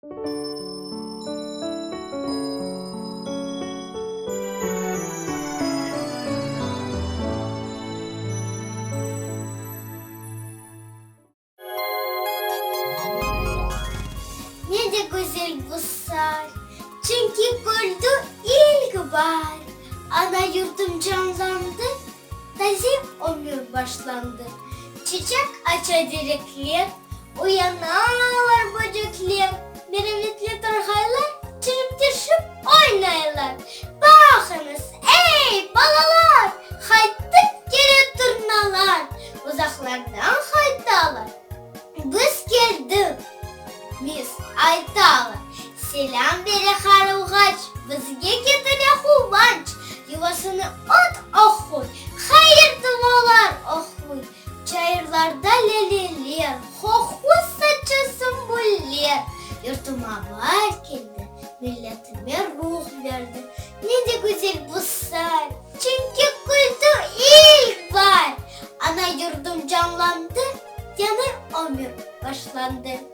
Ne de güzel bu saat, çünkü kurdu ilkbahar. Ana yurdum canlandı, taze ömür başlandı. Çiçek açar direkler, uyanarlar böcekler. Merhametli tarhaylar çırp çırp oynarlar. Bakınız ey balalar, hayttık geri turnalar. Uzaklardan haytalar, biz geldik. Biz aytalar, selam vere harugaç, bizge getire huvanç. Yuvasını ot okuy, hayır dualar okuy. Çayırlarda leliler, hohu saçı sümbuller. Yurtuma var geldi, milletime ruh verdi. Ne de güzel bu saat, çünkü kurdu ilk var. Ana yurdum canlandı, yanı ömür başlandı.